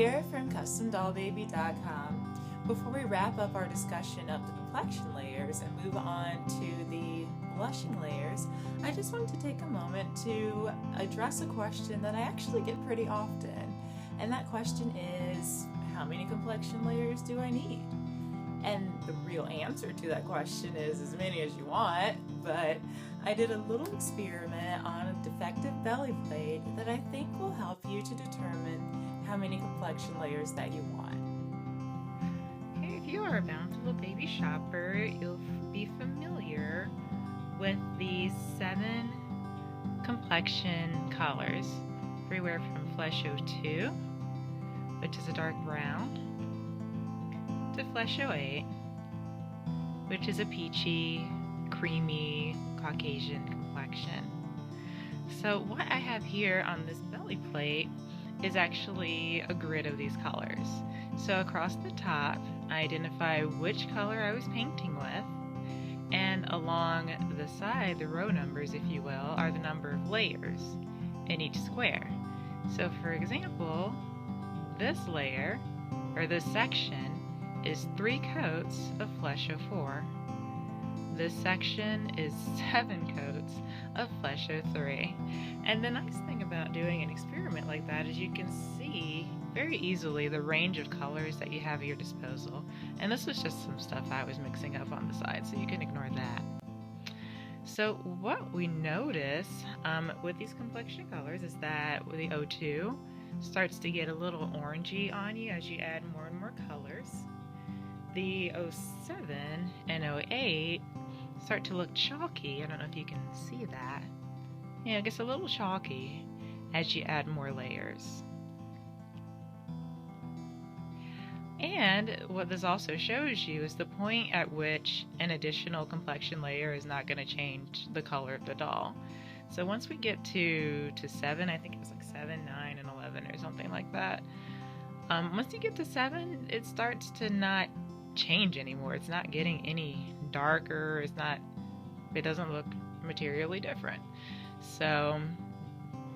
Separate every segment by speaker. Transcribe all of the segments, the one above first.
Speaker 1: here from CustomDollBaby.com. Before we wrap up our discussion of the complexion layers and move on to the blushing layers, I just wanted to take a moment to address a question that I actually get pretty often. And that question is, how many complexion layers do I need? And the real answer to that question is as many as you want, but I did a little experiment on a defective belly plate that I think will help you to determine how many complexion layers that you want.
Speaker 2: Hey, if you are a bountiful baby shopper, you'll be familiar with the 7 complexion colors, everywhere from Flesh 02, which is a dark brown, to Flesh 08, which is a peachy, creamy, Caucasian complexion. So what I have here on this belly plate is actually a grid of these colors. So across the top, I identify which color I was painting with, and along the side, the row numbers, if you will, are the number of layers in each square. So for example, this layer, or this section, is 3 coats of Flesh 04. This section is 7 coats of Flesh 03. And the nice thing about doing an experiment like that is you can see very easily the range of colors that you have at your disposal. And this was just some stuff I was mixing up on the side, so you can ignore that. So what we notice with these complexion colors is that with the 02 starts to get a little orangey on you as you add more and more colors. The 07 and 08 start to look chalky. I don't know if you can see that. Yeah, it gets a little chalky as you add more layers. And what this also shows you is the point at which an additional complexion layer is not going to change the color of the doll. So once we get to 7, I think it was like 7, 9, and 11 or something like that. Once you get to 7, it starts to not change anymore. It's not getting any darker. It doesn't look materially different. So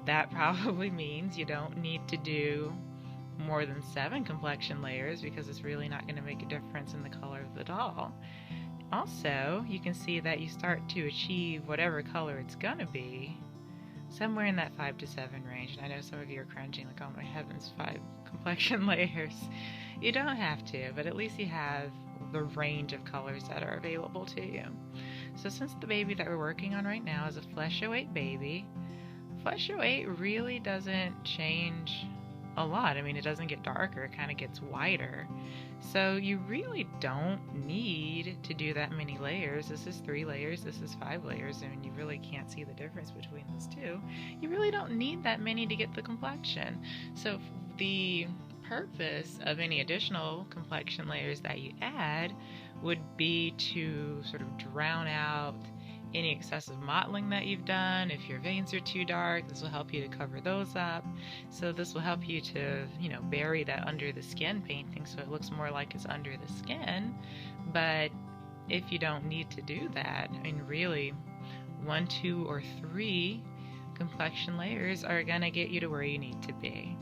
Speaker 2: that probably means you don't need to do more than 7 complexion layers, because it's really not going to make a difference in the color of the doll. Also, you can see that you start to achieve whatever color it's going to be somewhere in that 5 to 7 range. And I know some of you are cringing like, oh my heavens, 5 complexion layers. You don't have to, but at least you have the range of colors that are available to you. So since the baby that we're working on right now is a Flesh 08 baby, Flesh 08 really doesn't change a lot. I mean, it doesn't get darker, it kind of gets whiter. So you really don't need to do that many layers. This is 3 layers, this is 5 layers, and you really can't see the difference between those two. You really don't need that many to get the complexion. So the purpose of any additional complexion layers that you add would be to sort of drown out any excessive mottling that you've done. If your veins are too dark, this will help you to cover those up. So this will help you to, bury that under the skin painting so it looks more like it's under the skin. But if you don't need to do that, I mean, really, 1, 2, or 3 complexion layers are gonna get you to where you need to be.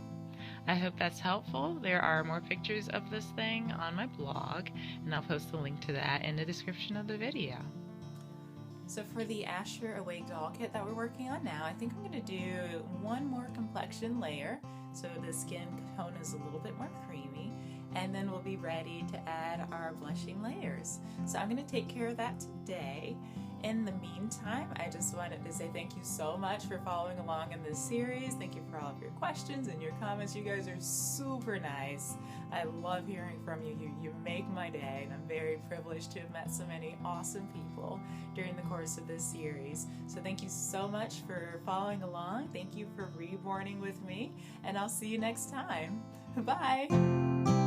Speaker 2: I hope that's helpful. There are more pictures of this thing on my blog, and I'll post the link to that in the description of the video.
Speaker 1: So for the Asher Awake doll kit that we're working on now, I think I'm going to do 1 more complexion layer so the skin tone is a little bit more creamy, and then we'll be ready to add our blushing layers. So I'm going to take care of that today. In the meantime, I just wanted to say thank you so much for following along in this series. Thank you for all of your questions and your comments. You guys are super nice. I love hearing from you. You make my day, and I'm very privileged to have met so many awesome people during the course of this series. So thank you so much for following along. Thank you for reborning with me, and I'll see you next time. Bye!